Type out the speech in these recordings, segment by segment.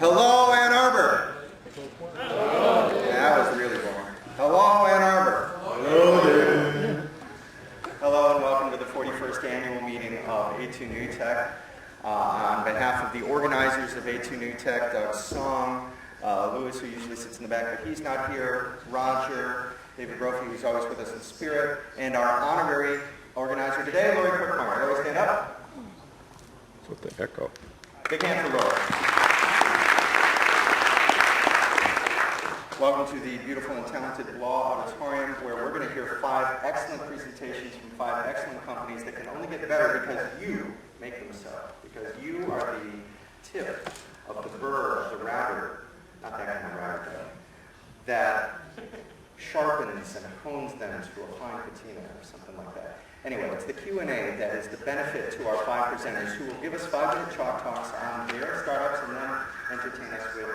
Hello, Ann Arbor. Hello. That was really boring. Hello, Ann Arbor. Hello there. Hello and welcome to the 41st annual meeting of A2 NewTech. On behalf of the organizers of A2 NewTech, Doug Song, Louis, who usually sits in the back, but he's not here, Roger, David Brophy, who's always with us in spirit, and our honorary organizer today, Lori Cookmark. Lori, stand up. What's with the echo? Big hand for Lori. Welcome to the beautiful and talented Blau Auditorium, where we're going to hear 5 excellent presentations from 5 excellent companies that can only get better because you make them so. Because you are the tip of the burr of the router, not that kind of router, that sharpens and hones them to a fine patina or something like that. Anyway, it's the Q&A that is the benefit to our 5 presenters who will give us 5-minute chalk talks on their startups and then entertain us with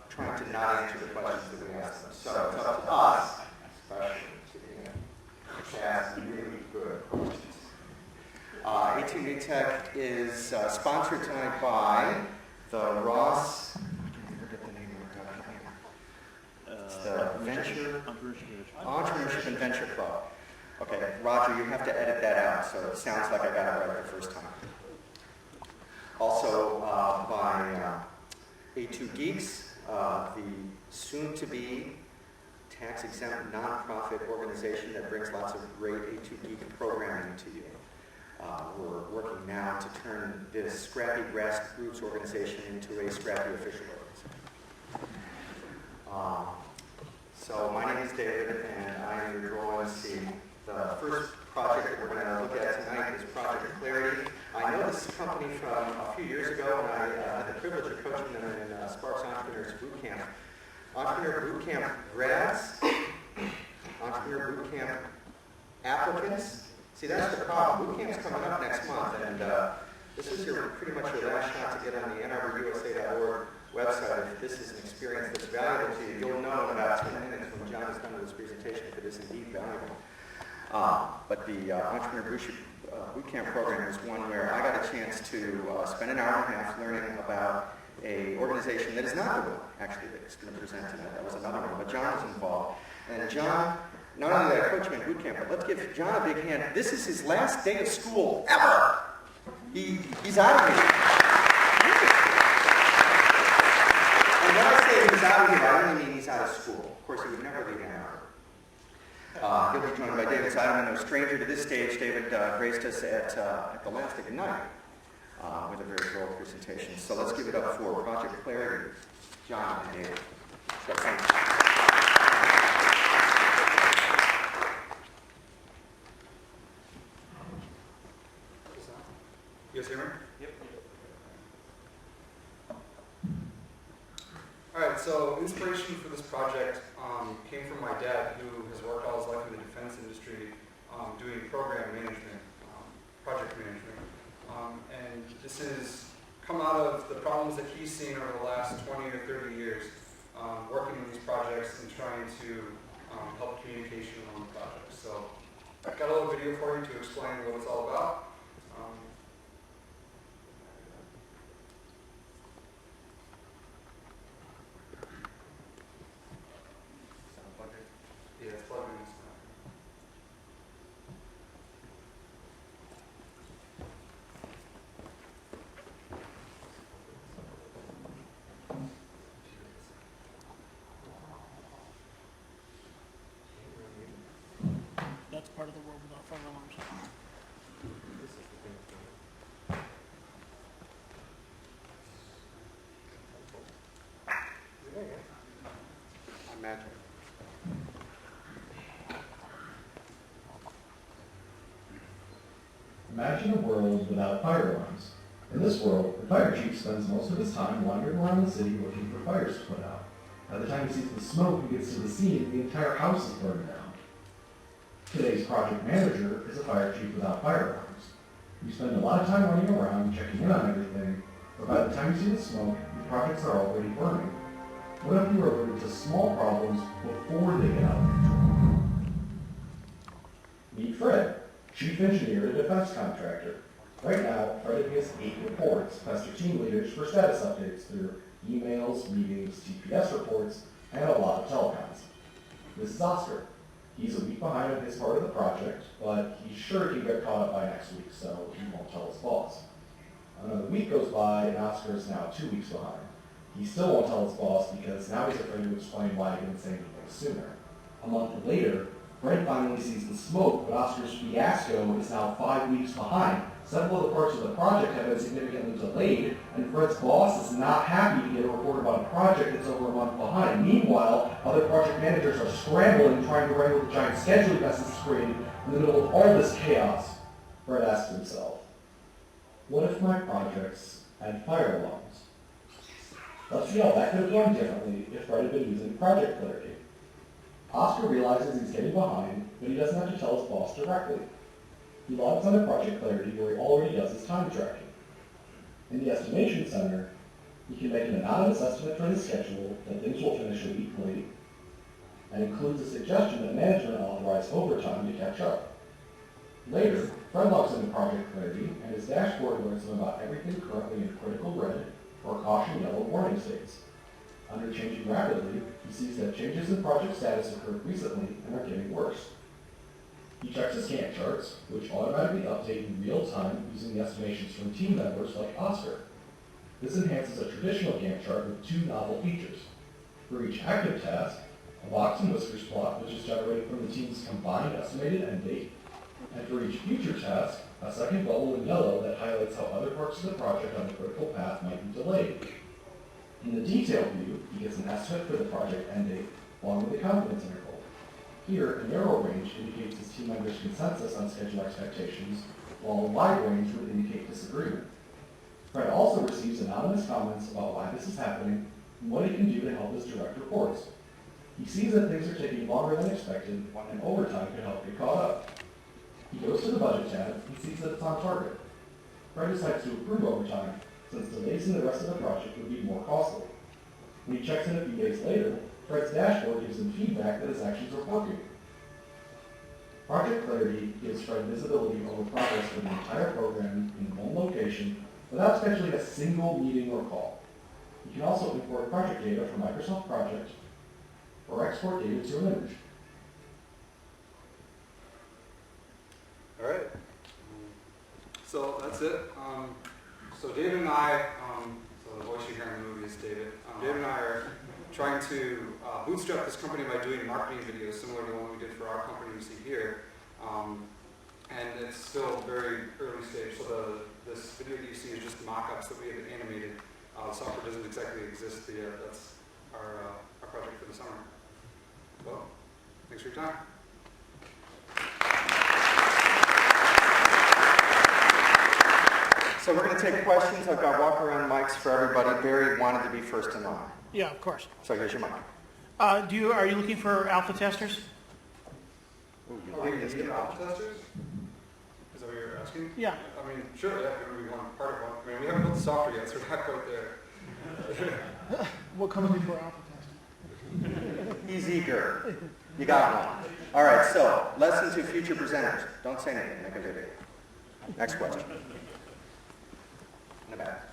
trying to not answer the questions that we ask them. So it's up to us, especially to ask really good questions. A2 NewTech is sponsored tonight by the Ross, I can't forget the name of it's the Entrepreneurship and Venture Club. Okay, Roger, you have to edit that out so it sounds like I got it right the first time. Also by A2 Geeks, the soon-to-be tax-exempt nonprofit organization that brings lots of great A2 Geek programming to you. We're working now to turn this scrappy grassroots organization into a scrappy official organization. So my name is David, and I am your draw MC. The first project that we're going to look at tonight is Project Clarity. I know this company from a few years ago, and I had the privilege of coaching them in Sparks Entrepreneurs Boot Camp. Entrepreneur Boot Camp grads, Entrepreneur Boot Camp applicants. See, that's the problem. Boot Camp's coming up next month, and this is pretty much your last shot to get on the AnnArborUSA.org website. If this is an experience that's valuable to you, you'll know in about 10 minutes when John is done with his presentation if it is indeed valuable. But the Entrepreneur Boot Camp program is one where I got a chance to spend an hour and a half learning about an organization that is not the one, actually, that's going to present tonight. That was another one, but John was involved. And John, not only did I coach him in boot camp, but let's give John a big hand. This is his last day of school ever. He's out of here. And when I say he's out of here, I really mean he's out of school. Of course, he would never leave Ann Arbor. He'll be joined by David Sideman, no stranger to this stage. David graced us at the last Ignite with a very thorough presentation. So let's give it up for Project Clarity, John and David. So thank you. You guys hear me? Yep. Alright, so inspiration for this project came from my dad, who has worked all his life in the defense industry doing program management, project management. And this has come out of the problems that he's seen over the last 20 or 30 years working on these projects and trying to help communication on the projects. So I've got a little video for you to explain what it's all about. Yeah, it's plugged in. That's part of the world without fire alarms. Imagine. Imagine a world without fire alarms. In this world, the fire chief spends most of his time wandering around the city looking for fires to put out. By the time he sees the smoke and gets to the scene, the entire house is burning down. Today's project manager is a fire chief without fire alarms. You spend a lot of time running around, checking in on everything, but by the time you see the smoke, your projects are already burning. What if you were alerted to small problems before they get out of control? Meet Fred, chief engineer at a defense contractor. Right now, Fred has 8 reports pester team leaders for status updates through emails, meetings, TPS reports, and a lot of telecoms. This is Oscar. He's a week behind on his part of the project, but he's sure he can get caught up by next week, so he won't tell his boss. Another week goes by, and Oscar is now 2 weeks behind. He still won't tell his boss because now he's afraid to explain why he didn't say anything sooner. A month later, Fred finally sees the smoke, but Oscar's fiasco is now 5 weeks behind. Several of the parts of the project have been significantly delayed, and Fred's boss is not happy to get a report about a project that's over a month behind. Meanwhile, other project managers are scrambling, trying to wrangle the giant scheduling mess that's created. In the middle of all this chaos, Fred asks himself, what if my projects had fire alarms? Let's see how that could have gone differently if Fred had been using Project Clarity. Oscar realizes he's getting behind, but he doesn't have to tell his boss directly. He logs onto Project Clarity where he already does his time tracking. In the estimation center, he can make an anonymous estimate for his schedule that things will finish a week late, and includes a suggestion that management authorize overtime to catch up. Later, Fred logs into Project Clarity, and his dashboard alerts him about everything currently in critical red or caution yellow warning states. Under changing rapidly, he sees that changes in project status occurred recently and are getting worse. He checks his Gantt charts, which automatically update in real time using the estimations from team members like Oscar. This enhances a traditional Gantt chart with 2 novel features. For each active task, a box and whiskers plot which is generated from the team's combined estimated end date, and for each future task, a second bubble in yellow that highlights how other parts of the project on the critical path might be delayed. In the detail view, he gets an estimate for the project end date, along with the confidence interval. Here, a narrow range indicates his team members' consensus on schedule expectations, while a wide range would indicate disagreement. Fred also receives anonymous comments about why this is happening and what he can do to help his direct reports. He sees that things are taking longer than expected, and overtime could help get caught up. He goes to the budget tab and sees that it's on target. Fred decides to approve overtime, since delays in the rest of the project would be more costly. When he checks in a few days later, Fred's dashboard gives him feedback that his actions are working. Project Clarity gives Fred visibility over progress for the entire program in one location without scheduling a single meeting or call. You can also import project data from Microsoft Project or export data to an image. All right. So that's it. So David and I, so the voice you hear in the movie is David. David and I are trying to bootstrap this company by doing marketing videos similar to the one we did for our company you see here. And it's still very early stage. So this video that you see is just mock-ups that we have animated. The software doesn't exactly exist yet. That's our project for the summer. Well, thanks for your time. So we're going to take questions. I've got walk-around mics for everybody. Barry wanted to be first in line. Yeah, of course. So here's your mic. Are you looking for alpha testers? Ooh, you Are like we this need guy. alpha testers? Is that what you're asking? Yeah. I mean, sure, yeah, we want part of one. I mean, we haven't built the software yet, so we're not quite there. What comes before alpha testing? He's eager. You got one. All right, so lesson to future presenters. Don't say anything. Make a video. Next question. In the back.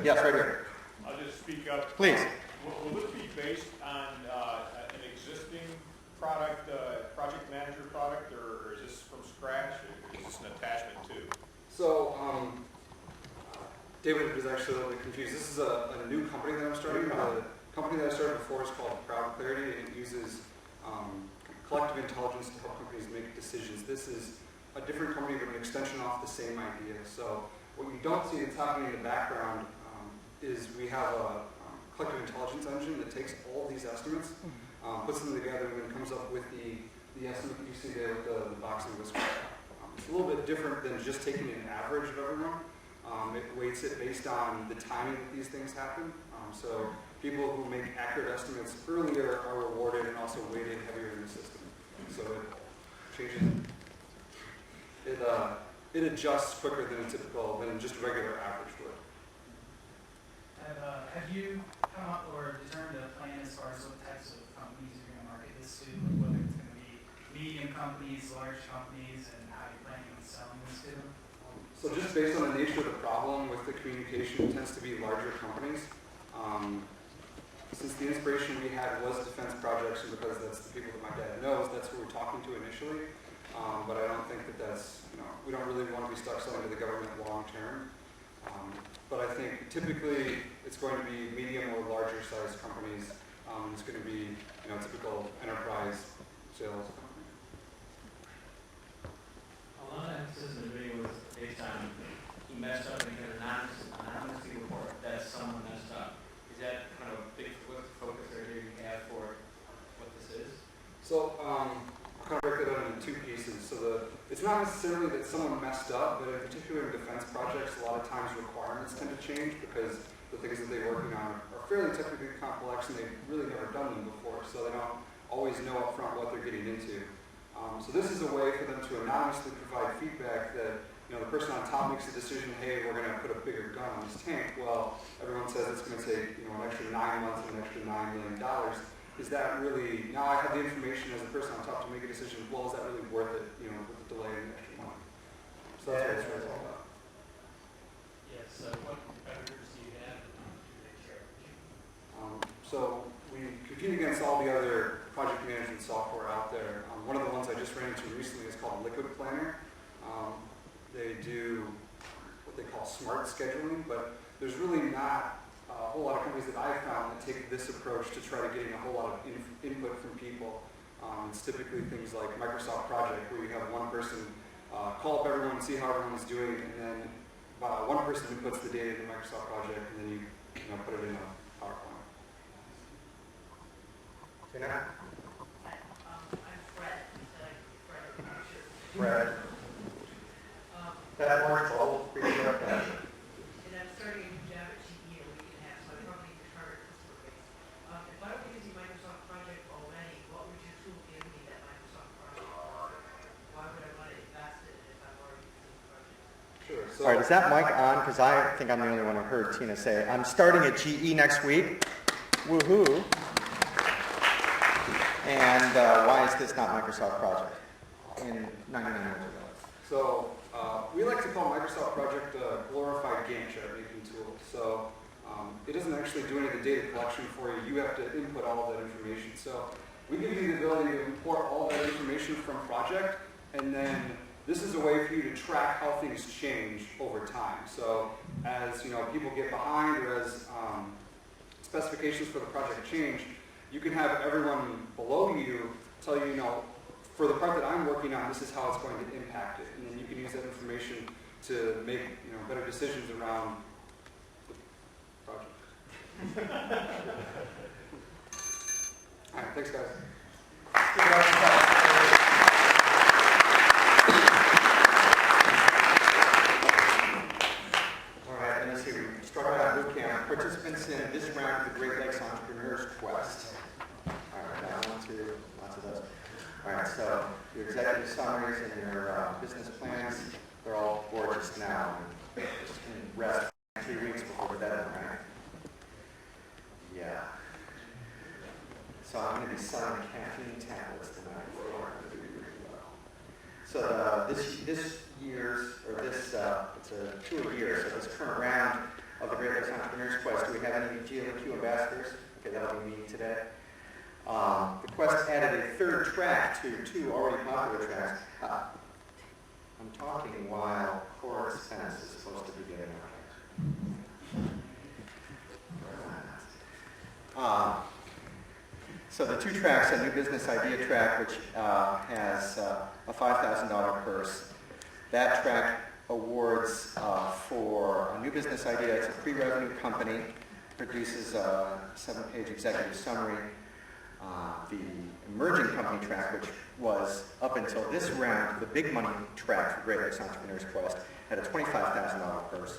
Yes, right here. I'll just speak up. Please. Will this be based on an existing product, project manager product, or is this from scratch? Or is this an attachment to? So, David was actually a little bit confused. This is a new company that I'm starting. The company that I started before is called Clarity, and it uses collective intelligence to help companies make decisions. This is a different company, but an extension off the same idea. So what you don't see that's happening in the background is we have a collective intelligence engine that takes all of these estimates, puts them together, and then comes up with the estimate that you see there with the box and whisker. It's a little bit different than just taking an average of everyone. It weights it based on the timing that these things happen. So people who make accurate estimates earlier are rewarded and also weighted heavier in the system. So it changes. it adjusts quicker than just a regular average would. Have you come up or determined a plan as far as what types of companies you're going to market this to, whether it's going to be medium companies, large companies, and how you're planning on selling this to them? So just based on the nature of the problem with the communication, it tends to be larger companies. Since the inspiration we had was defense projects, and because that's the people that my dad knows, that's who we're talking to initially. But I don't think that that's, we don't really want to be stuck selling to the government long term. But I think typically it's going to be medium or larger sized companies. It's going to be, typical enterprise sales company. A lot of emphasis in the video was based on he messed up and he can anonymously report that someone messed up. Is that kind of a big focus area you have for what this is? So I'll kind of break that out into two pieces. So it's not necessarily that someone messed up, but in particular in defense projects, a lot of times requirements tend to change because the things that they're working on are fairly technically complex and they've really never done them before, so they don't always know up front what they're getting into. So this is a way for them to anonymously provide feedback that the person on top makes a decision, hey, we're going to put a bigger gun on this tank. Well, everyone says it's going to take an extra 9 months and an extra $9 million. Is that really, now I have the information as a person on top to make a decision, well, is that really worth it, with the delay and the extra money? So that's what it's really all about. Yes, so what competitors do you have to take care of? So we compete against all the other project management software out there. One of the ones I just ran into recently is called Liquid Planner. They do what they call smart scheduling, but there's really not a whole lot of companies that I've found that take this approach to try to getting a whole lot of input from people. It's typically things like Microsoft Project, where you have one person call up everyone and see how everyone's doing, and then one person who puts the data in the Microsoft Project, and then you put it in a PowerPoint. Tina? I'm Fred. Fred. That orange old pretty good. And I'm starting a new job at GE in a week and a half, so I probably need to target customer base. If I were using Microsoft Project already, what would your tool give me that Microsoft Project? Why would I want to invest in it if I'm already using Project? Sure. So, All right, is that mic on? Because I think I'm the only one who heard Tina say, I'm starting at GE next week. Woohoo. And why is this not Microsoft Project in 99 years ago? So we like to call Microsoft Project a glorified Gantt chart making tool. So it doesn't actually do any of the data collection for you. You have to input all of that information. So we give you the ability to import all that information from Project, and then this is a way for you to track how things change over time. So as people get behind, or as specifications for the project change, you can have everyone below you tell you, for the part that I'm working on, this is how it's going to impact it. And then you can use that information to make better decisions around the project. All right, thanks guys. All right, and let's see, we started out boot camp. Participants in this round of the Great Lakes Entrepreneurs Quest. All right, now on to lots of those. All right, so your executive summaries and your business plans, they're all gorgeous now. Just can rest 3 weeks before the deadline, right? Yeah. So I'm going to be selling caffeine tablets tonight. I'm going to do really well. So this year's, or this, it's a tour year, so this current round of the Great Lakes Entrepreneurs Quest, do we have any GLQ ambassadors? Okay, that'll be me today. The Quest added a third track to 2 already popular tracks. I'm talking while core expense is supposed to be getting out. So the 2 tracks, a new business idea track, which has a $5,000 purse. That track awards for a new business idea. It's a pre-revenue company, produces a 7-page executive summary. The emerging company track, which was up until this round, the big money track for Great Lakes Entrepreneurs Quest, had a $25,000 purse.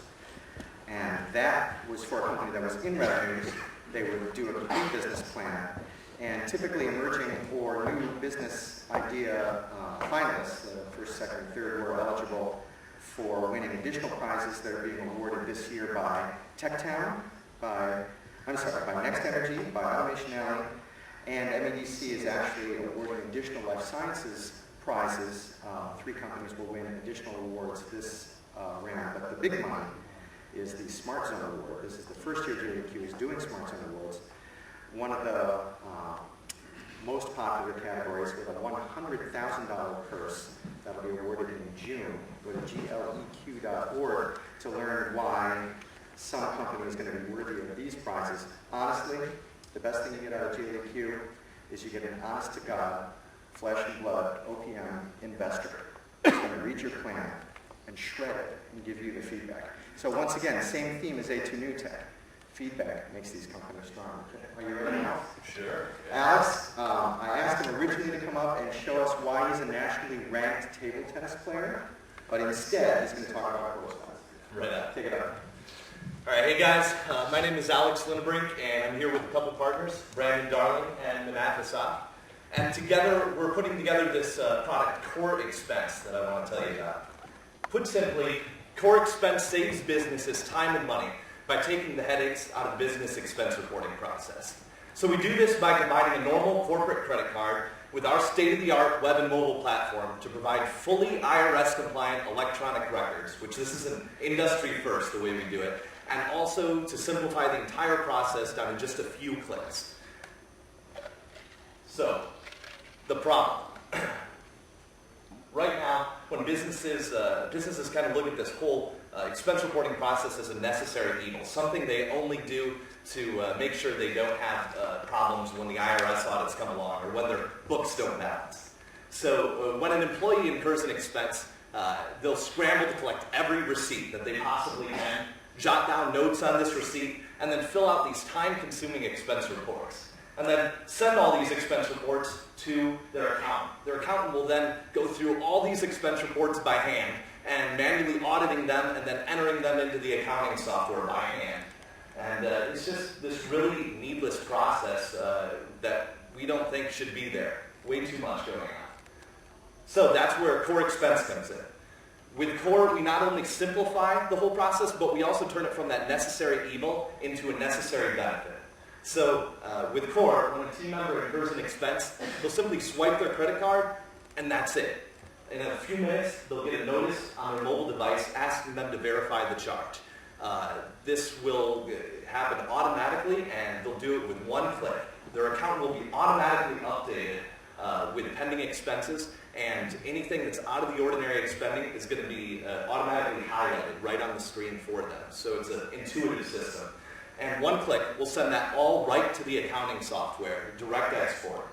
And that was for a company that was in revenues. They would do a complete business plan And typically emerging or new business idea finalists, the first, second, and third, were eligible for winning additional prizes that are being awarded this year by TechTown, by Next Energy, by Automation Alley, and MEDC is actually awarding additional life sciences prizes. 3 companies will win additional awards this round, but the big money is the Smart Zone Award. This is the first year JDQ is doing Smart Zone Awards. One of the most popular categories with a $100,000 purse that will be awarded in June. Go to gleq.org to learn why some company is going to be worthy of these prizes. Honestly, the best thing you get out of GLEQ is you get an honest-to-God, flesh and blood OPM investor who's going to read your plan and shred it and give you the feedback. So once again, same theme as A2 NewTech. Feedback makes these companies strong. Are you ready now? Sure. Alex, I asked him originally to come up and show us why he's a nationally ranked table tennis player, but instead he's going to talk about correspondence. Right on. Take it up. All right, hey guys, my name is Alex Linebrink, and I'm here with a couple partners, Brandon Darling and Manat Hassab. And together, we're putting together this product, Core Expense, that I want to tell you about. Put simply, Core Expense saves businesses time and money by taking the headaches out of business expense reporting process. So we do this by combining a normal corporate credit card with our state-of-the-art web and mobile platform to provide fully IRS-compliant electronic records, which this is an industry first, the way we do it, and also to simplify the entire process down to just a few clicks. So, the problem. Right now, when businesses kind of look at this whole expense reporting process as a necessary evil, something they only do to make sure they don't have problems when the IRS audits come along or when their books don't balance. So when an employee incurs an expense, they'll scramble to collect every receipt that they possibly can, jot down notes on this receipt, and then fill out these time-consuming expense reports. And then send all these expense reports to their accountant. Their accountant will then go through all these expense reports by hand and manually auditing them and then entering them into the accounting software by hand. And it's just this really needless process that we don't think should be there. Way too much going on. So that's where Core Expense comes in. With Core, we not only simplify the whole process, but we also turn it from that necessary evil into a necessary benefit. So with Core, when a team member incurs an expense, they'll simply swipe their credit card, and that's it. In a few minutes, they'll get a notice on their mobile device asking them to verify the charge. This will happen automatically, and they'll do it with one click. Their account will be automatically updated with pending expenses, and anything that's out of the ordinary expending is going to be automatically highlighted right on the screen for them. So it's an intuitive system. And one click will send that all right to the accounting software, direct export.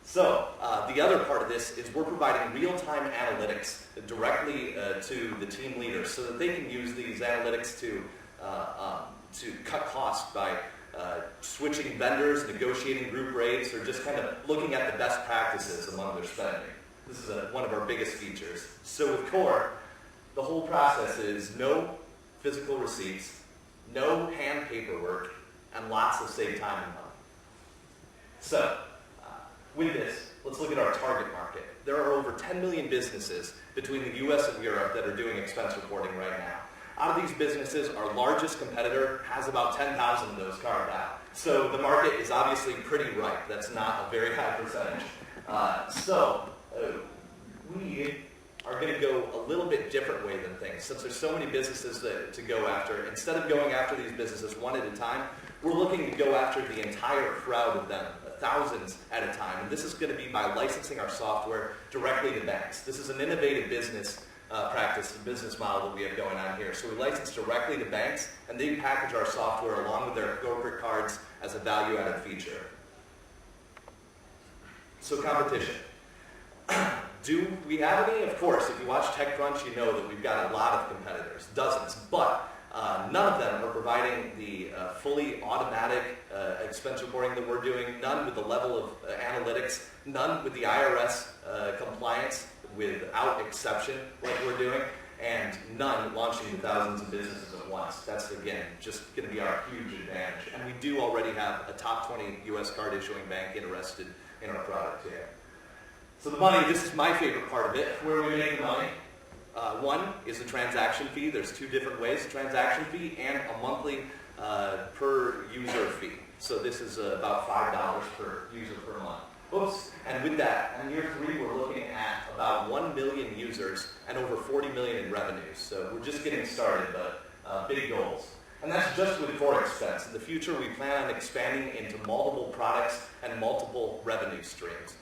So the other part of this is we're providing real-time analytics directly to the team leaders so that they can use these analytics to cut costs by switching vendors, negotiating group rates, or just kind of looking at the best practices among their spending. This is one of our biggest features. So with Core, the whole process is no physical receipts, no hand paperwork, and lots of saved time and money. So, with this, let's look at our target market. There are over 10 million businesses between the US and Europe that are doing expense reporting right now. Out of these businesses, our largest competitor has about 10,000 of those carved out. So the market is obviously pretty ripe. That's not a very high percentage. We are going to go a little bit different way than things. Since there's so many businesses to go after, instead of going after these businesses one at a time, we're looking to go after the entire crowd of them, thousands at a time. And this is going to be by licensing our software directly to banks. This is an innovative business practice, a business model that we have going on here. So we license directly to banks, and they package our software along with their corporate cards as a value-added feature. So competition. Do we have any? Of course. If you watch TechCrunch, you know that we've got a lot of competitors, dozens. But none of them are providing the fully automatic expense reporting that we're doing, none with the level of analytics, none with the IRS compliance without exception like we're doing. and none launching to thousands of businesses at once. That's, again, just going to be our huge advantage. And we do already have a top 20 U.S. card issuing bank interested in our product here. So the money, this is my favorite part of it, where we make the money. One is the transaction fee. There's two different ways, a transaction fee and a monthly per user fee. So this is about $5 per user per month. Oops. And with that, in year 3, we're looking at about 1 million users and over 40 million in revenues. So we're just getting started, but big goals. And that's just with core expense. In the future, we plan on expanding into multiple products and multiple revenue streams.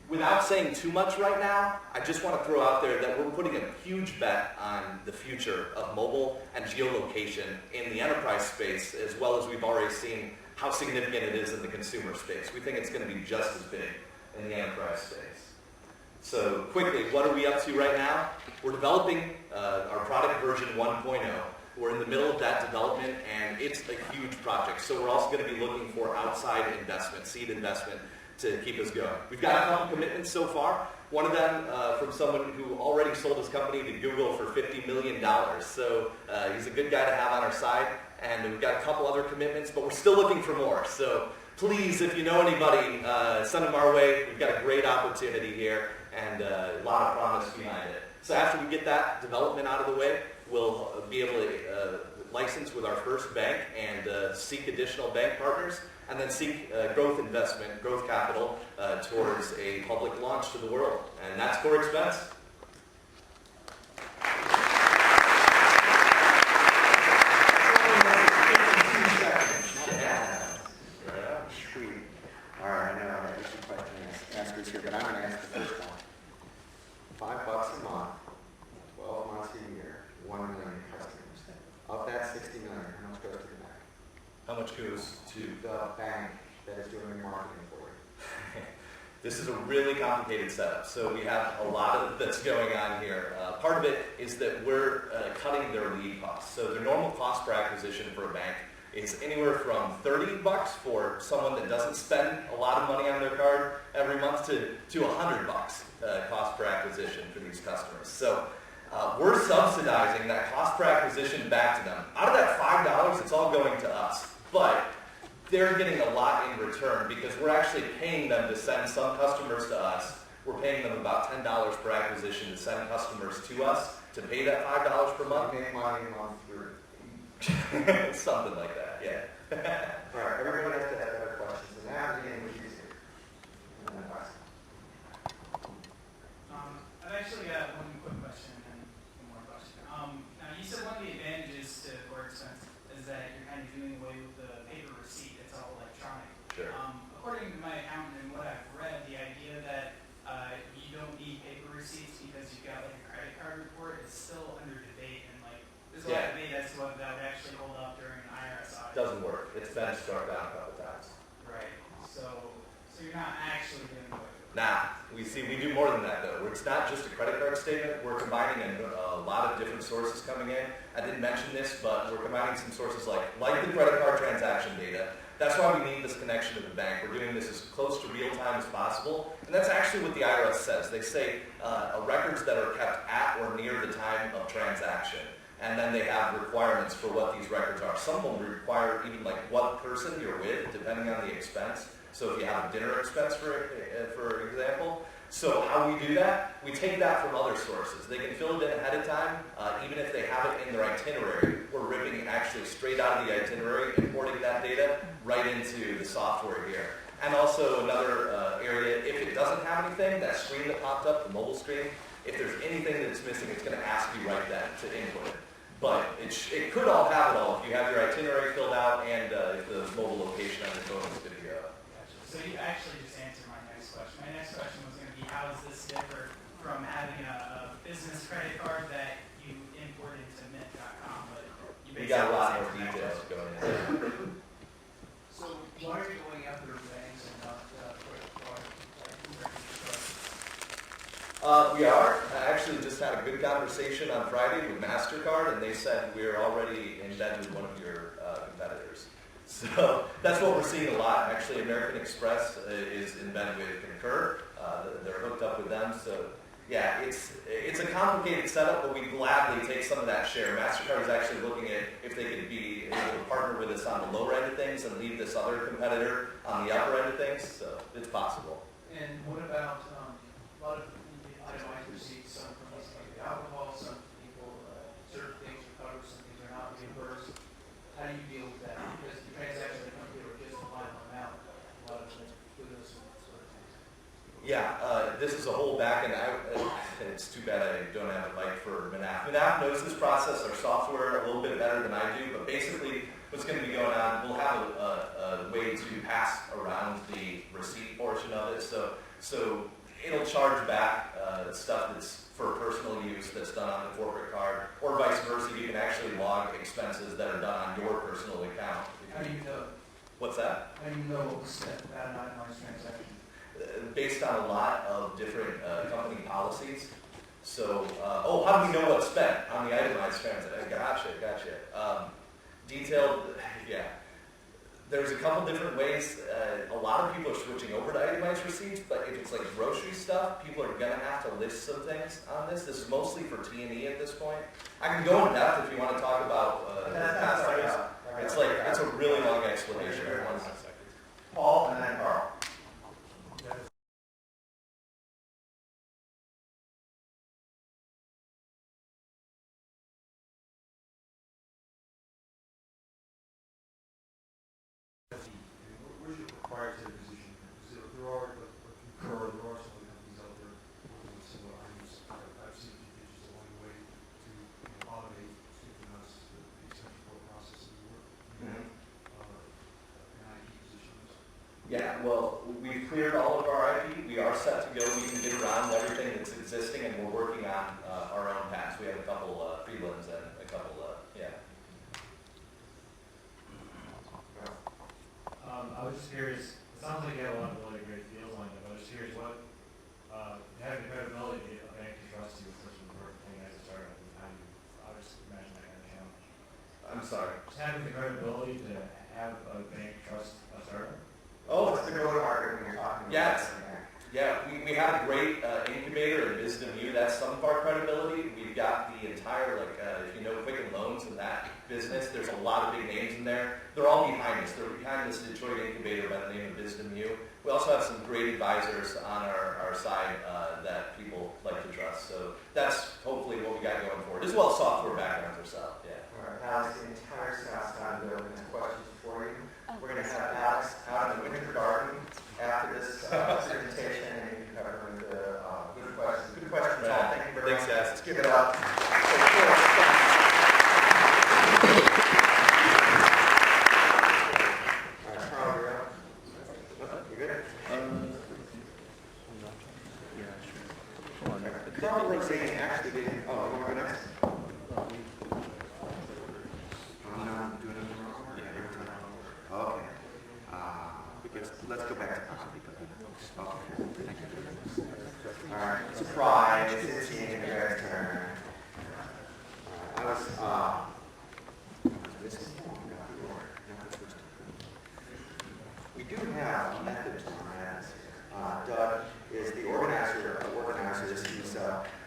Without saying too much right now, I just want to throw out there that we're putting a huge bet on the future of mobile and geolocation in the enterprise space, as well as we've already seen how significant it is in the consumer space. We think it's going to be just as big in the enterprise space. So quickly, what are we up to right now? We're developing our product version 1.0. We're in the middle of that development, and it's a huge project. So we're also going to be looking for outside investment, seed investment, to keep us going. We've got a couple commitments so far. One of them from someone who already sold his company to Google for $50 million. So he's a good guy to have on our side. And we've got a couple other commitments, but we're still looking for more. So please, if you know anybody, send them our way. We've got a great opportunity here and a lot of promise behind it. So after we get that development out of the way, we'll be able to license with our first bank and seek additional bank partners, and then seek growth investment, growth capital towards a public launch to the world. And that's core expense. Sweet. All right, I know I have some questions askers here, but I'm going to ask the first one. $5 a month, 12 months a year, 1 million customers. Of that 60 million, how much goes to the bank? How much goes to? The bank that is doing your marketing for you. This is a really complicated setup, so we have a lot of that's going on here. Part of it is that we're cutting their lead costs. So their normal cost per acquisition for a bank is anywhere from $30 for someone that doesn't spend a lot of money on their card every month to $100 cost per acquisition for these customers. So we're subsidizing that cost per acquisition back to them. Out of that $5, it's all going to us. But they're getting a lot in return because we're actually paying them to send some customers to us. We're paying them about $10 per acquisition to send customers to us to pay that $5 per month. You make money a month through. Something like that, yeah. All right, everybody has to have other questions, and now the game is easier. I've actually got one quick question and one more question. Now you said one of the advantages to core expense is that you're kind of doing away with the paper receipt. It's all electronic. Sure. According to my accountant and what I've read, the idea that you don't need paper receipts because you've got like a credit card report is still under debate, and like there's a lot of debate as to whether that would actually hold up during an IRS audit. Doesn't work. It's been struck down a couple times. Right. So you're not actually doing away with it. Nah, we do more than that though. It's not just a credit card statement. We're combining a lot of different sources coming in. I didn't mention this, but we're combining some sources like the credit card transaction data. That's why we need this connection to the bank. We're doing this as close to real time as possible. And that's actually what the IRS says. They say records that are kept at or near the time of transaction. And then they have requirements for what these records are. Some of them require even like what person you're with, depending on the expense. So if you have a dinner expense, for example. So how we do that, we take that from other sources. They can fill it in ahead of time, even if they have it in their itinerary. We're ripping actually straight out of the itinerary, importing that data right into the software here. And also another area, if it doesn't have anything, that screen that popped up, the mobile screen, if there's anything that's missing, it's going to ask you right then to input it. But it could all have it all if you have your itinerary filled out and if the mobile location on your phone is good to go. So you actually just answered my next question. My next question was going to be, how does this differ from having a business credit card that you import into mint.com? But We got a lot more details going in. So why are you going after banks and not credit card? We are. I actually just had a good conversation on Friday with MasterCard, and they said we're already in bed with one of your competitors. So that's what we're seeing a lot. Actually, American Express is in bed with Concur. They're hooked up with them. So Yeah, it's a complicated setup, but we gladly take some of that share. MasterCard is actually looking at if they could be able to partner with us on the lower end of things and leave this other competitor on the upper end of things, so it's possible. And what about, a lot of itemized receipts, some from like alcohol, some people, certain things are covered, some things are not reimbursed. How do you deal with that? Because the transaction that comes here is just the final amount, a lot of them do those sort of things. Yeah, this is a whole back end. It's too bad I don't have a mic for Meetup. Meetup knows this process, our software, a little bit better than I do, but basically what's going to be going on, we'll have a way to pass around the receipt portion of it. So it'll charge back stuff that's for personal use that's done on the corporate card, or vice versa. You can actually log expenses that are done on your personal account. How do you know? What's that? How do you know what was spent about an itemized transaction? Based on a lot of different company policies. So, how do we know what's spent on the itemized transaction? Gotcha. Detailed, yeah. There's a couple different ways. A lot of people are switching over to itemized receipts, but if it's like grocery stuff, people are gonna have to list some things on this. This is mostly for T&E at this point. I can go in depth if you want to talk about it's a really long explanation. Paul and then Karl. Where's your proprietary position? Because there are some other companies out there working with similar items. I've seen a few pictures along the way to automate synchronous the essential core processes of work. Mm-hmm. An IP position. Yeah, well, we've cleared all of our IP. We are set to go. We can get around everything that's existing, and we're working on our own patents. We have a couple prelims and a couple, I was just curious, it sounds like you have a lot of really great deals on you, but I was just curious what, having the credibility to get a bank to trust you, especially with working as a startup, and how you, I would just imagine that kind of challenge. I'm sorry. Just having the credibility to have a bank trust a startup? Oh, What's the go-to-market when you're talking about yes. that? Yeah, we have a great incubator in Wisdom U. That's some of our credibility. We've got the entire, if you know Quicken Loans and that business, there's a lot of big names in there. They're all behind us. They're behind this Detroit incubator by the name of Wisdom U. We also have some great advisors on our side that people like to trust. So that's hopefully what we got going forward, as well as software backgrounds ourselves. Yeah. All right, Alex, the entire staff's time to open some questions for you. We're going to have Alex out in the winter garden after this presentation, and you can cover the good questions. Good questions, all. Thank you very much. Thanks, guys. Let's give it up. All right, Karl, you're up. You good? Karl Rosaen actually didn't. Oh, you want to go next? I'm not doing it wrong. Yeah, you're doing it wrong. Okay. Let's go back to PocketPico. Okay. Thank you. All right. Surprise. It's the end of your turn. All right. I was we do have a method to our madness. Doug is the organizer of organizers.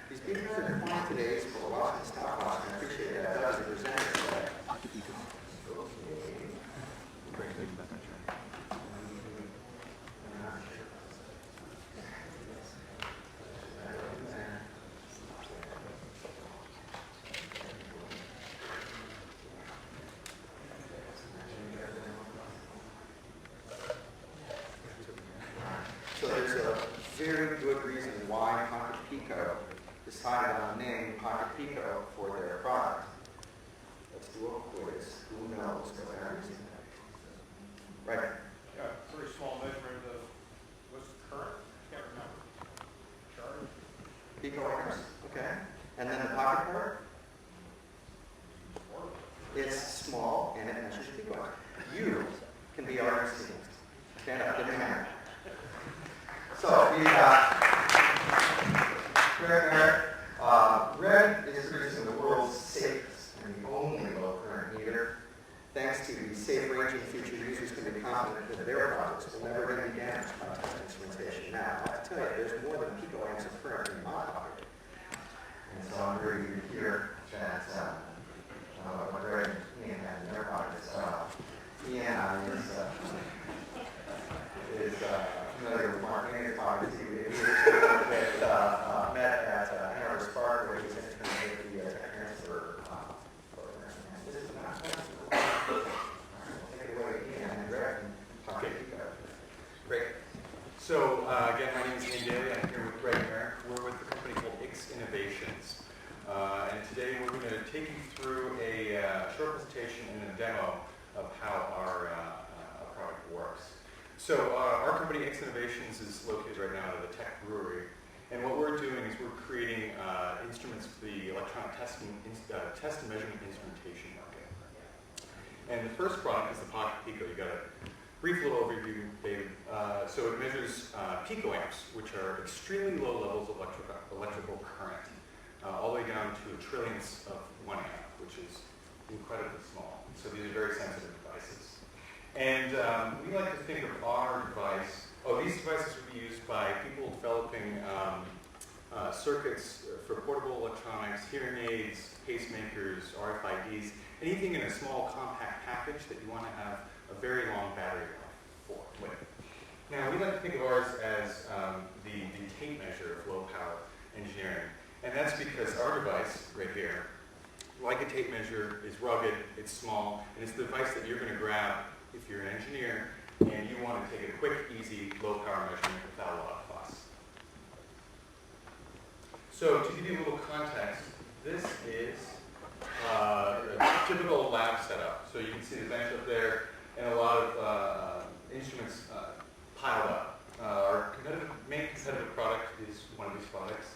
He's been here for 20 days for watching stop watching. I appreciate that. Doug is a presenter today. So there's a very good reason why PocketPico decided on the name PocketPico for their product. Let's do a quiz. Who knows what that is? Right. Yeah, pretty small measurement of what's current. Can't remember. Charter. Pico owners. Okay. And then the pocket part? It's small and it measures Pico. You can be our MC. Stand up, give me a hand. So we got Red is producing the world's safest and the only low current heater. Thanks to the safe ranging feature, users can be confident that their products will never be damaged by touching instrumentation. Now, I have to tell you, there's more than picoamps of current in my pocket. And so I'm very eager to hear that what Greg and Ian had in their projects. Ian is familiar with Mark Main's projects. He met at Arbor Spark, where he was interested in the tech transfer program. And this is not we'll take it away, Ian and Greg, and PocketPico. Great. So again, my name is Ian Dailey. I'm here with Greg and Eric. We're with a company called Innovations. And today we're going to take you through a short presentation and a demo of how our product works. So our company Innovations is located right now at the Tech Brewery. And what we're doing is we're creating instruments for the electronic test and measurement instrumentation market. And the first product is the PocketPico. You got a brief little overview, David. So it measures picoamps, which are extremely low levels of electrical current, all the way down to a trillionth of 1 amp, which is incredibly small. So these are very sensitive devices. And we like to think of our device, these devices would be used by people developing circuits for portable electronics, hearing aids, pacemakers, RFIDs, anything in a small compact package that you want to have a very long battery life with. Now, we like to think of ours as the tape measure of low power engineering. And that's because our device right here, like a tape measure, is rugged, it's small, and it's the device that you're going to grab if you're an engineer and you want to take a quick, easy, low power measurement without a lot of fuss. So to give you a little context, this is a typical lab setup. So you can see the bench up there and a lot of instruments piled up. Our main competitive product is one of these products.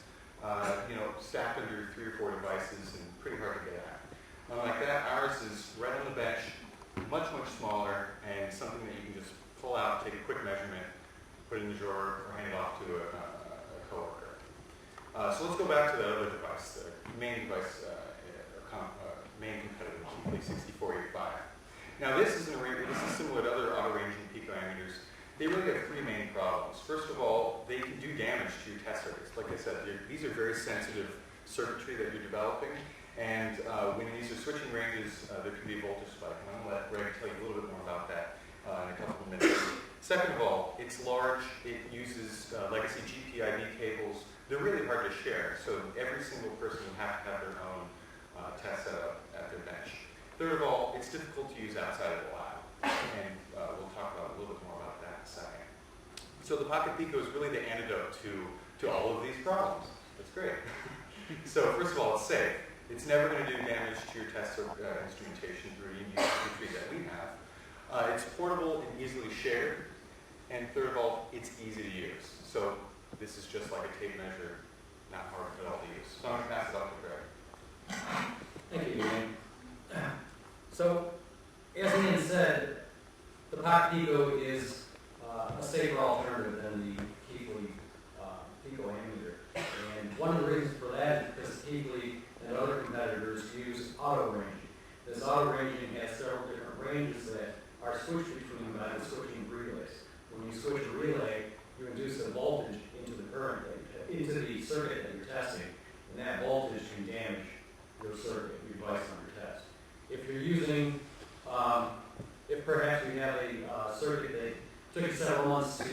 Stacked under 3 or 4 devices and pretty hard to get at. Like that, ours is right on the bench, much, much smaller, and something that you can just pull out, take a quick measurement, put it in the drawer, or hand it off to a coworker. So let's go back to the other device, the main device, main competitor, Keithley 6485. Now this is similar to other auto-ranging picoammeters. They really have 3 main problems. First of all, they can do damage to your test circuits. Like I said, these are very sensitive circuitry that you're developing, and when these are switching ranges, there can be a voltage spike. And I'm going to let Greg tell you a little bit more about that in a couple of minutes. Second of all, it's large. It uses legacy GPIB cables. They're really hard to share, so every single person will have to have their own test setup at their bench. Third of all, it's difficult to use outside of the lab, and we'll talk about a little bit more about that in a second. So the PocketPico is really the antidote to all of these problems. That's great. So first of all, it's safe. It's never going to do damage to your test instrumentation through the circuitry that we have. It's portable and easily shared. And third of all, it's easy to use. So this is just like a tape measure, not hard at all to use. So I'm going to pass it off to Greg. Thank you, Ian. So, as Ian said, the PocketPico is a safer alternative than the Keithley picoammeter. And one of the reasons for that is because Keithley and other competitors use auto-ranging. This auto-ranging has several different ranges that are switched between by the switching relays. When you switch a relay, you induce a voltage into the circuit that you're testing, and that voltage can damage your circuit, your device under test. If you're using, if perhaps you have a circuit that took you several months to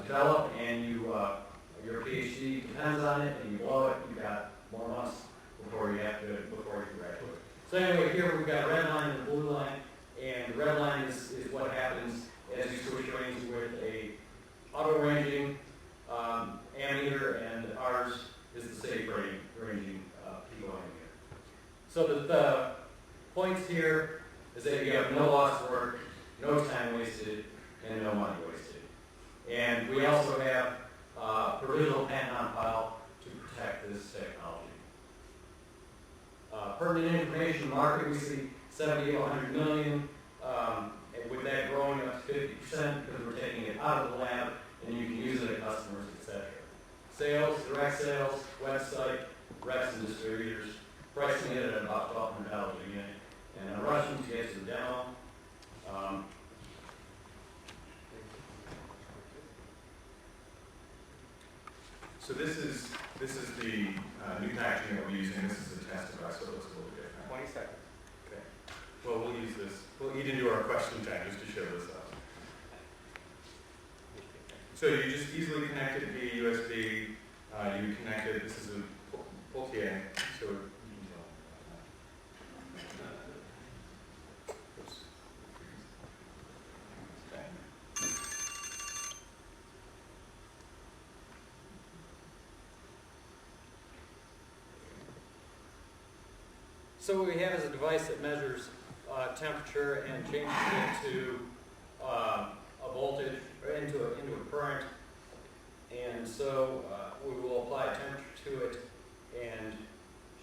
develop, and your PhD depends on it, and you blow it, you've got more months before you graduate. So anyway, here we've got a red line and a blue line, and the red line is what happens as you switch range with a auto-ranging ammeter, and ours is the safe ranging picoammeter. So the points here is that you have no lost work, no time wasted, and no money wasted. And we also have provisional patent on file to protect this technology. Pertinent information market, we see 70 to 100 million, and with that growing up to 50% because we're taking it out of the lab and you can use it at customers, etc. Sales, direct sales, website, reps and distributors, pricing it at about $1,200 a unit. And I'm rushing to get to the demo. So this is This is the new packaging that we're using. This is the test device, so it looks a little different. 20 seconds. Okay. Well, we'll use this. We'll eat into our question time just to show this up. So you just easily connect it via USB. You connect it. This is a Portier. So oops. So what we have is a device that measures temperature and changes it to a voltage or into a current. And so we will apply temperature to it and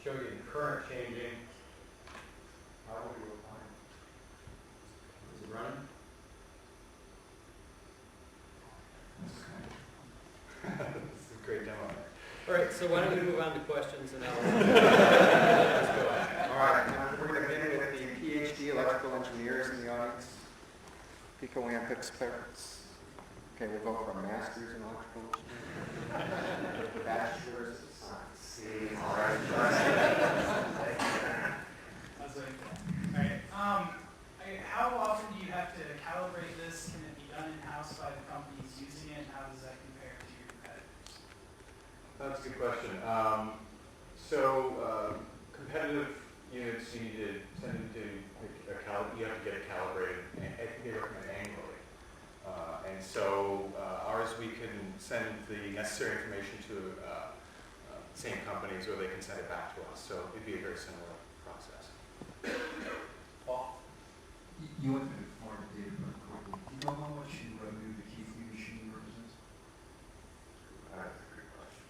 show you the current changing. How will you apply it? Is it running? This is a great demo. All right, so why don't we move on to questions and let's go on. All right, now we're going to begin with the PhD electrical engineers in the audience. Pico amp experts. Okay, we'll go from masters in electrical engineering. Bachelors of science. See, all right. How often do you have to calibrate this? Can it be done in-house by the companies using it? How does that compare to your competitors? That's a good question. Competitive units you need to tend to you have to get it calibrated, and I think they recommend annually. Ours we can send the necessary information to same companies, or they can send it back to us. So it'd be a very similar process. Paul? You went through the farm data very quickly. Do you know how much in revenue the key machine represents? That's a good question.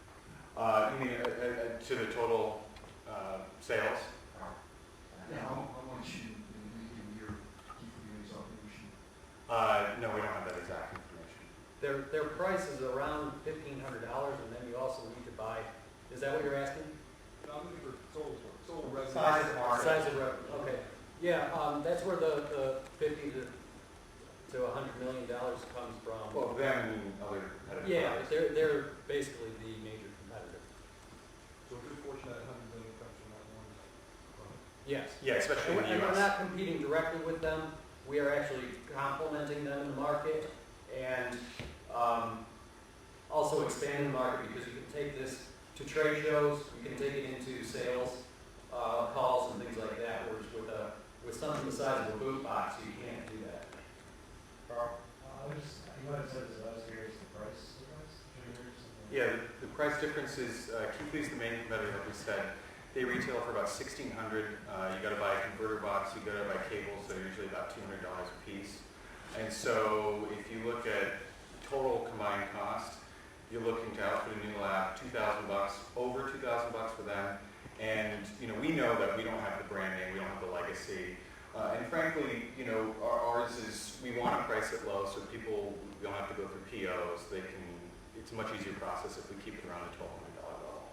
You mean to the total sales? Yeah, how much in your key units off the machine? No, we don't have that exact information. Their price is around $1,500, and then you also need to buy. Is that what you're asking? No, I'm looking for total revenue. Size of market. Size of revenue. Okay. Yeah, that's where the $50 to $100 million comes from. Well, them and other competitors. Yeah, they're basically the major competitor. So a good portion of that 100 million comes from that one. Yes. Yeah, especially in And the we're US. not competing directly with them. We are actually complementing them in the market and also expanding the market, because you can take this to trade shows, you can take it into sales calls and things like that, whereas with something the size of a boot box, you can't do that. Carl? You might have said this, I was curious, the price difference? Yeah, the price difference is, Keithley's the main competitor, like we said. They retail for about $1,600. You got to buy a converter box, you got to buy cables, they're usually about $200 a piece. And so if you look at total combined cost, you're looking to outfit a new lab, $2,000, over $2,000 for them. And we know that we don't have the brand name, we don't have the legacy. And frankly, ours is, we want to price it low so people don't have to go through POs. It's a much easier process if we keep it around the $1,200 level.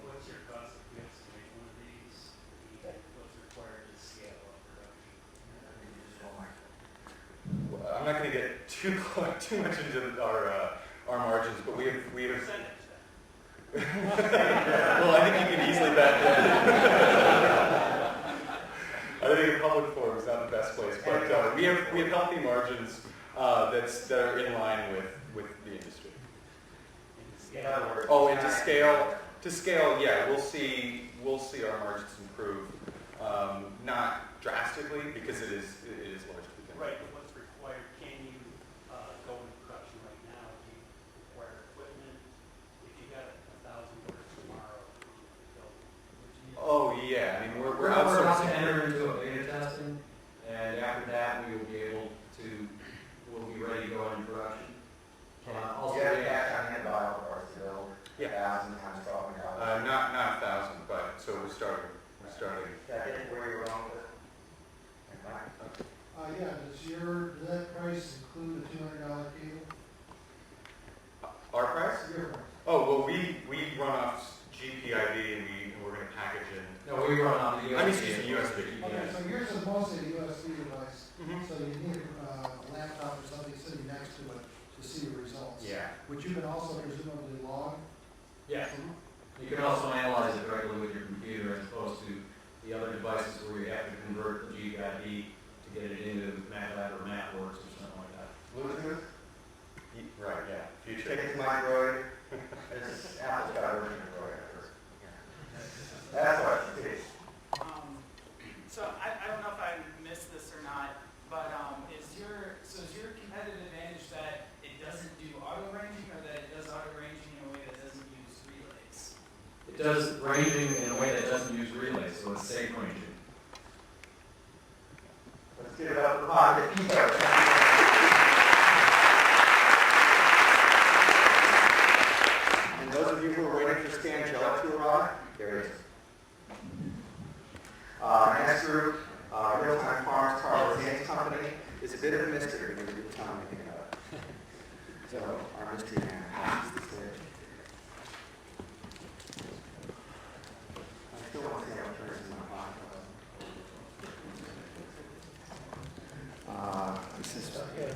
What's your cost if you have to make one of these? What's required to scale up production? I'm not going to get too much into our margins, but we have. Well, I think you can easily bet that. I think a public forum is not the best place, but we have healthy margins that are in line with the industry. Oh, and to scale, yeah, we'll see our margins improve, not drastically because it is large to begin with. Right, but what's required? Can you go into production right now? Do you require equipment? If you got 1,000 orders tomorrow, Oh yeah, I mean we're We're about to outsourcing. enter into a beta testing, and after that we'll be ready to go into production. Also, You have cash on hand by all cars to build. Yeah. 1,000 times $1,200. Not 1,000, but so we're starting. That is where you're wrong with it. Yeah, does that price include a $200 cable? Our price? Your price. Oh well, we run off GPIB and we're going to package in. No, we run on the USB. I mean, excuse me, USB. Okay, so yours is mostly a USB device, Mhm. so you need a laptop or something sitting next to it, so to see the results. Yeah. Which you can also presumably log. Yeah. You can also analyze it directly with your computer as opposed to the other devices where you have to convert the GID to get it into MATLAB or MathWorks or something like that. Bluetooth, Right, yeah, future. take it to my Droid. It's Apple's got a version of Droid. That's what it is. So I don't know if I missed this or not, but is your competitive advantage that it doesn't do auto ranging, or that it does auto ranging in a way that doesn't use relays? It does ranging in a way that doesn't use relays, so it's safe ranging. Let's give it up for PocketPico. And those of you who are waiting for Stan Jello to arrive, there he is. Next group, Real-Time Farms, Karl Rosaen's company, is a bit of a mystery when you tell me anything about it. So, our mystery man passes the stage. I still want to see how it turns in my pocket.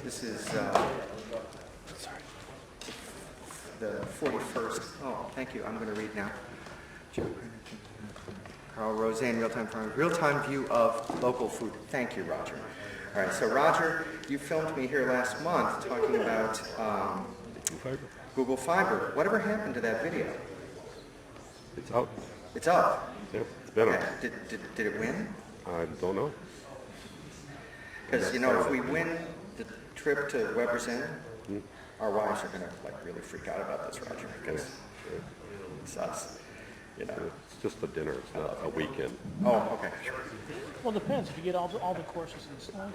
This is sorry, the 41st. Oh, thank you. I'm going to read now. Karl Rosaen, Real-Time Farm, real-time view of local food. Thank you, Roger. All right, so Roger, you filmed me here last month talking about Google Fiber. Whatever happened to that video? It's out. It's up. Yep, it's been out. Did it win? I don't know. Because, you know, if we win the trip to Weber's Inn, our wives are going to, like, really freak out about this, Roger, because it's us, you know. It's just a dinner, it's not a weekend. Oh, okay. Well, it depends. If you get all the courses in Slider.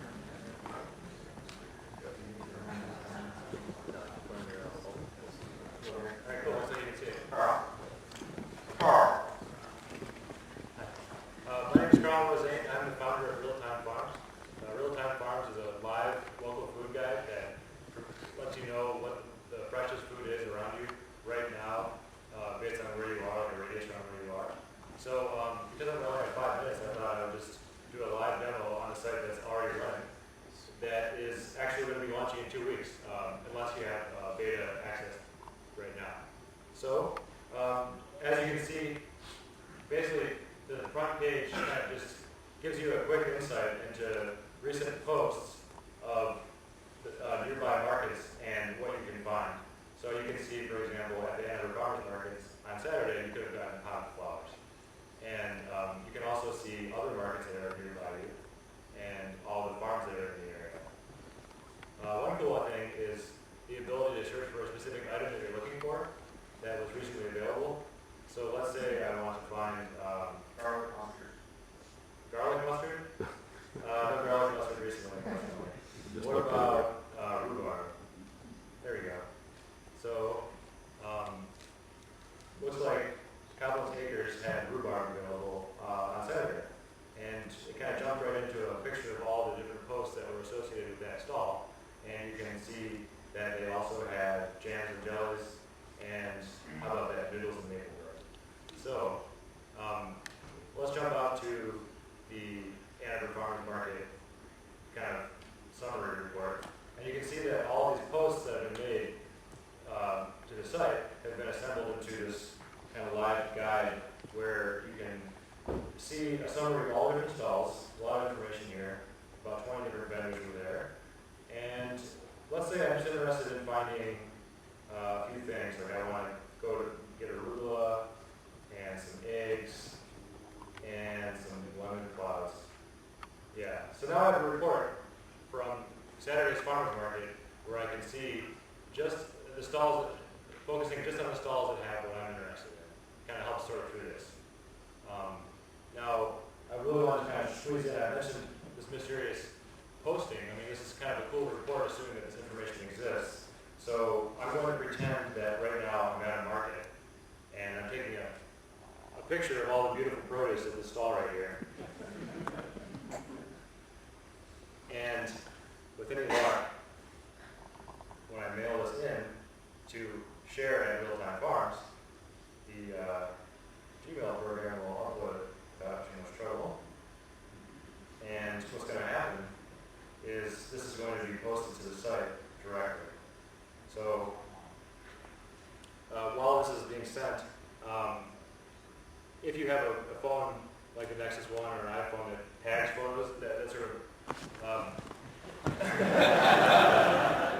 Carl. My name is Karl Rosaen. I'm the founder of Real-Time Farms. Real-Time Farms is a live local food guide that lets you know what the freshest food is around you right now, based on where you are, the radius around where you are. So because I only have 5 minutes, I thought I would just do a live demo on a site that's already running. That is actually going to be launching in 2 weeks, unless you have beta access right now. So as you can see, basically the front page kind of just gives you a quick insight into recent posts of nearby markets and what you can find. So you can see, for example, at the Arbor Farmers Markets on Saturday, you could have gotten a pot of flowers. And you can also see other markets that are nearby you and all the farms that are in the area. One cool thing is the ability to search for a specific item that you're looking for that was recently available. So let's say I want to find Garlic mustard. garlic mustard. No garlic mustard recently. What about rhubarb? There you go. So looks like Cobbles Acres had rhubarb available on Saturday. And it kind of jumped right into a picture of all the different posts that were associated with that stall. And you can see that they also had jams and jellies, and how about that, noodles and maple syrup. So let's jump out to the Arbor Farmers Market kind of summary report. And you can see that all these posts that have been made to the site have been assembled into this kind of live guide where you can see a summary of all the different stalls, a lot of information here, about 20 different vendors were there. And let's say I'm just interested in finding a few things, like I want to go to get arugula and some eggs and some lemon clouds. Yeah, so now I have a report from Saturday's Farmers Market where I can see just the stalls, focusing just on the stalls that have what I'm interested in. Kind of helps sort through this. Now, I really want to kind of squeeze in, I mentioned this mysterious posting. I mean, this is kind of a cool report assuming that this information exists. So I'm going to pretend that right now I'm at a market and I'm taking a picture of all the beautiful produce at the stall right here. And with any luck, when I mail this in to share at Real-Time Farms, the Gmail program will upload it without too much trouble. And what's going to happen is this is going to be posted to the site directly. if you have a phone like the Nexus 1 or an iPhone that tags photos, that sort of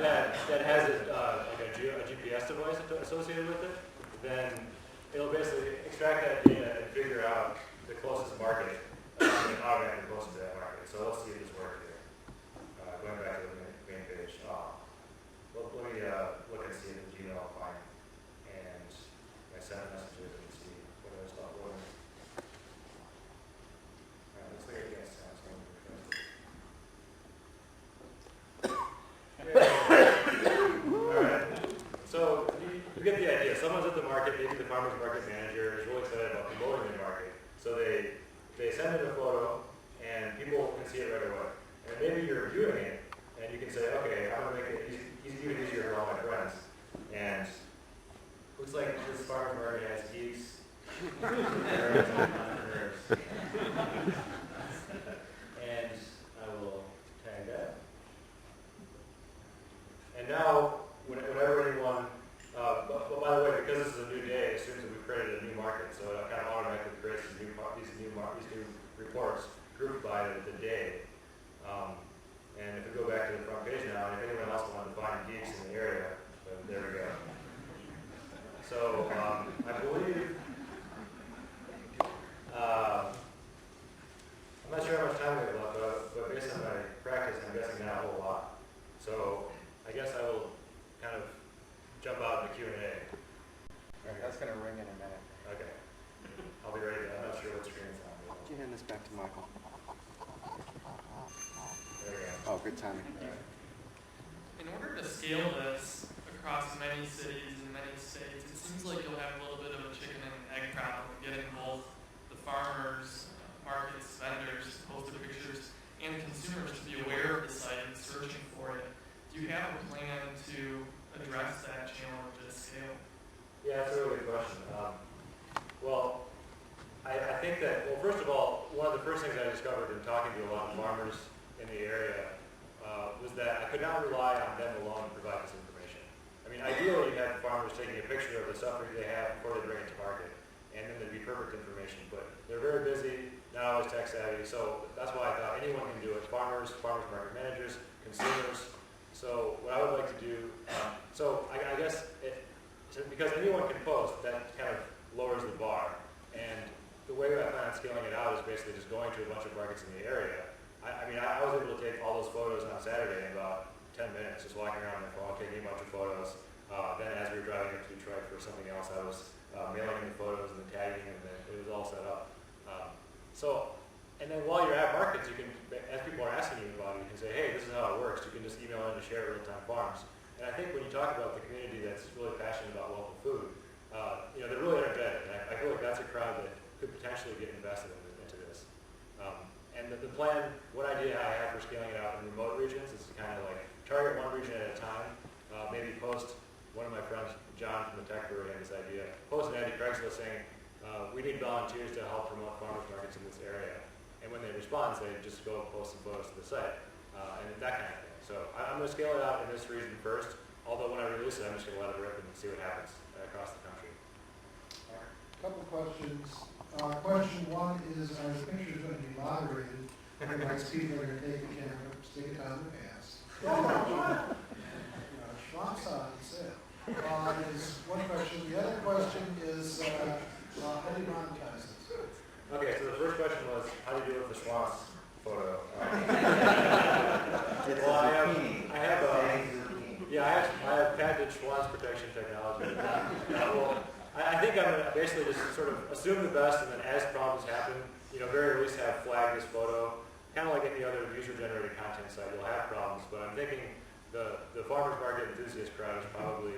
that has like a GPS device associated with it, then it'll basically extract that data and figure out the closest market and automatically closest to that market. So let's see if this works here. Going back to the main page. Let me look and see if the Gmail will find and I send messages and see whether it's uploading. Alright, looks like it gets Alright, so you get the idea. Someone's at the market, maybe the farmer's market manager is really excited about promoting their market. So they send in a photo and people can see it right away. And maybe you're reviewing it and you can say, okay, I'm going to make it even easier for all my friends. And looks like this farmer's market has geeks, nerds, and entrepreneurs. And I will tag that. And now, whenever anyone, but by the way, because this is a new day, it assumes that we've created a new market, so it kind of automatically creates these new reports grouped by the day. And if we go back to the front page now, and if anyone else wanted to find geeks in the area, then there we go. So I believe, I'm not sure how much time we have left, but based on my practice, I'm guessing not a whole lot. So I guess I will kind of jump out in the Q&A. All right, that's going to ring in a minute. Okay. I'll be ready. I'm not sure what screen it's on. Could you hand this back to Michael? There we go. Oh, good timing. In order to scale this across many cities and many states, it seems like you'll have a little bit of a chicken and egg problem, getting both the farmers, markets, vendors, posted pictures, and consumers to be aware of the site and searching for it. Do you have a plan to address that challenge at scale? Yeah, that's a really good question. Well, I think that, well, first of all, one of the first things I discovered in talking to a lot of farmers in the area was that I could not rely on them alone to provide this information. I mean, ideally, you have farmers taking a picture of the stuff that they have before they bring it to market, and then there'd be perfect information. But they're very busy, not always tech savvy, so that's why I thought anyone can do it. Farmers market managers, consumers. So what I would like to do, I guess, because anyone can post, that kind of lowers the bar. And the way I plan on scaling it out is basically just going to a bunch of markets in the area. I was able to take all those photos on Saturday in about 10 minutes, just walking around my phone, taking a bunch of photos. Then as we were driving up to Detroit for something else, I was mailing in the photos and the tagging, and then it was all set up. And then while you're at markets, you can, as people are asking you about it, you can say, hey, this is how it works. You can just email in to share real-time farms. And I think when you talk about the community that's really passionate about local food, they're really energetic. And I feel like that's a crowd that could potentially get invested into this. And the plan, one idea I have for scaling it out in remote regions is to kind of like target one region at a time, maybe post, one of my friends, John from the Tech Brewery, had this idea, post an ad to Craigslist saying, we need volunteers to help promote farmers markets in this area. And when they respond, they just go post some photos to the site, and that kind of thing. So I'm going to scale it out in this region first, although when I release it, I'm just going to let it rip and see what happens across the country. Couple questions. Question one is, are the pictures going to be moderated? Otherwise, people are going to take the camera, stick it down the ass. Schlock's on sale. Is one question. The other question is, how do you monetize this? Okay, so the first question was, how do you do it with the Schloss photo? Well, I have patented Schwan's protection technology. I think I'm going to basically just sort of assume the best, and then as problems happen, very least have flagged this photo. Kind of like any other user-generated content site, you'll have problems, but I'm thinking the farmers market enthusiast crowd is probably,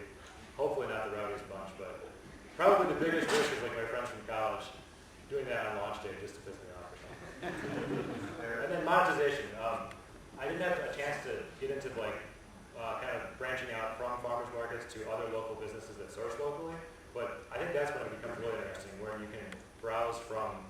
hopefully not the rowdiest bunch, but probably the biggest risk is like my friends from college doing that on launch day just to piss me off or something. And then monetization. I didn't have a chance to get into kind of branching out from farmers markets to other local businesses that source locally, but I think that's when it becomes really interesting, where you can browse from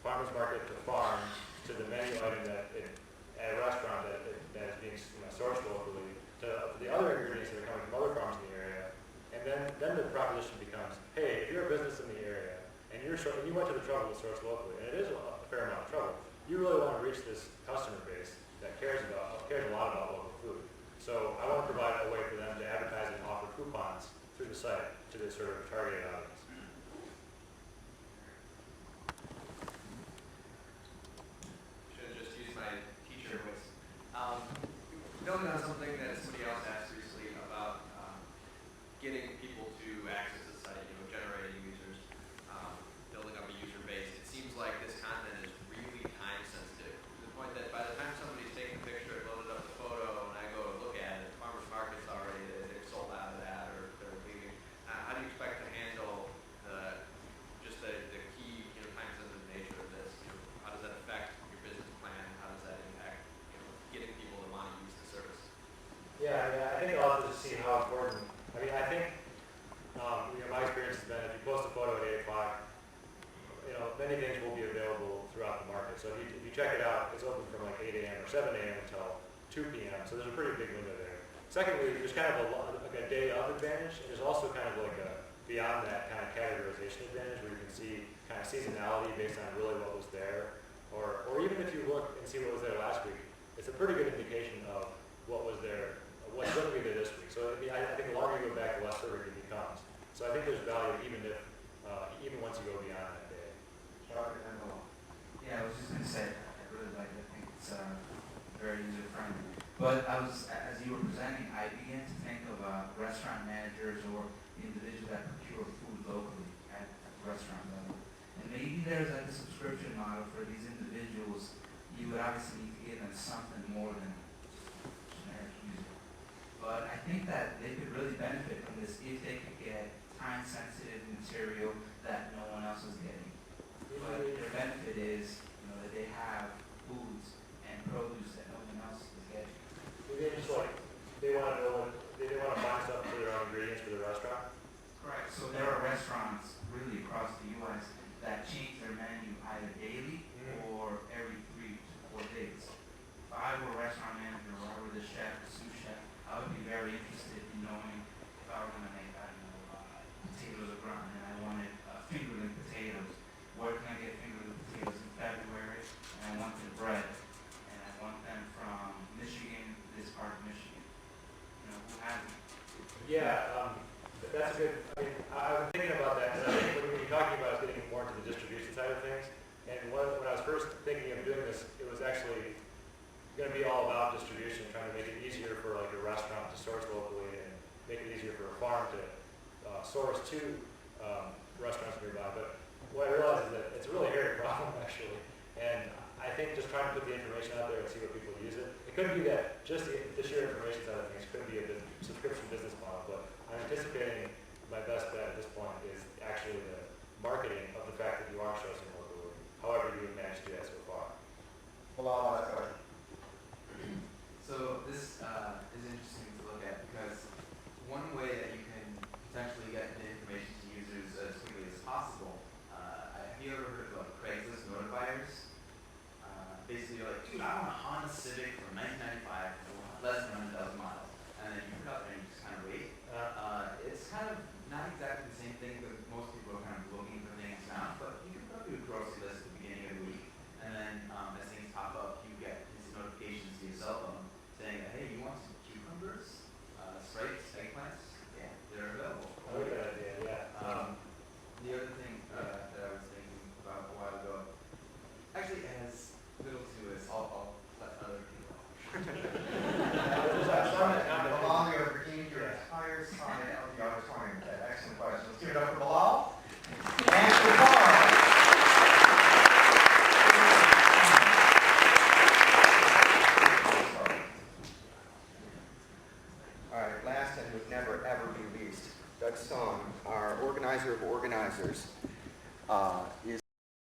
farmers market to farm to the menu item at a restaurant that is being sourced locally to the other ingredients that are coming from other farms in the area. And then the proposition becomes, hey, if you're a business in the area and and you went to the trouble to source locally, and it is a fair amount of trouble. You really want to reach this customer base that cares a lot about local food. So I want to provide a way for them to advertise and offer coupons through the site to this sort of targeted audience. Should have just used my teacher voice. Building on something that somebody else asked recently about getting people to access the site, generating users, building up a user base. It seems like this content is really time sensitive to the point that by the time somebody's taken a picture and loaded up the photo and I go to look at it, farmers market's already, they've sold out of that or they're leaving. How do you expect to handle the key time sensitive nature of this? How does that affect your business plan? How does that impact getting people to want to use the service? Yeah, I think I'll have to see how important. I think my experience has been if you post a photo at 8 o'clock, many things will be available throughout the market. So if you check it out, it's open from like 8 a.m. or 7 a.m. until 2 p.m. So there's a pretty big window there. Secondly, there's kind of a day of advantage, and there's also kind of like a beyond that kind of categorization advantage where you can see kind of seasonality based on really what was there, or even if you look and see what was there last week, it's a pretty good indication of what was there, what's going to be there this week. So I think the longer you go back, the less certain it becomes. So I think there's value even once you go beyond that day. Yeah, I was just going to say, I really like it. I think it's very user-friendly. But as you were presenting, I began to think of restaurant managers or individuals that procure food locally at the restaurant level. And maybe there's like a subscription model for these individuals. You would obviously need to give them something more than generic user. But I think that they could really benefit from this if they could get time-sensitive material that no one else is getting. But their benefit is, that they have foods and produce that no one else is getting. They just they want to find stuff for their own ingredients for the restaurant. Correct. So there are restaurants really across the U.S. that change their menu either daily or every 3 to 4 days. If I were a restaurant manager or I were the chef, the sous chef, I would be very interested in knowing if I were going to make, potatoes au gratin and I wanted fingerling potatoes. Where can I get fingerling potatoes in February? And I want the bread. And I want them from Michigan, this part of Michigan. Who has it? Yeah, that's a good. I've been thinking about that, and I think when you're talking about getting more into the distribution side of things, and when I was first thinking of doing this, it was actually going to be all about distribution, trying to make it easier for like a restaurant to source locally and make it easier for a farm to source to restaurants nearby. But what I realized is that it's a really hairy problem actually, and I think just trying to put the information out there and see what people use it. It could be that just the sheer information side of things could be a subscription business model, but I'm anticipating my best bet at this point is actually the marketing of the fact that you are sourcing locally, however you would manage to do that so far. Blau, So this is interesting to look at because one way that you can potentially get the information to users as quickly as possible, have you ever heard of Craigslist notifiers? Basically you're like, dude, I want a Honda Civic from 1995, less than 100,000 miles. And then you put it up there and you just kind of wait. It's kind of not exactly the same thing, but most people are kind of looking for things now, but you can put up your grocery list at the beginning of the week. And then as things pop up, you get these notifications to your cell phone saying that, hey, you want some cucumbers, sprites, eggplants? Yeah, they're available. I like that idea, yeah. The other thing that I was thinking about a while ago, actually it has little to it. I'll let other people Blau, you have redeemed your entire side of the auditorium. Excellent question. Let's give it up for Blau. And for Karl. All right, last and would never ever be least, Doug Stone, our organizer of organizers, is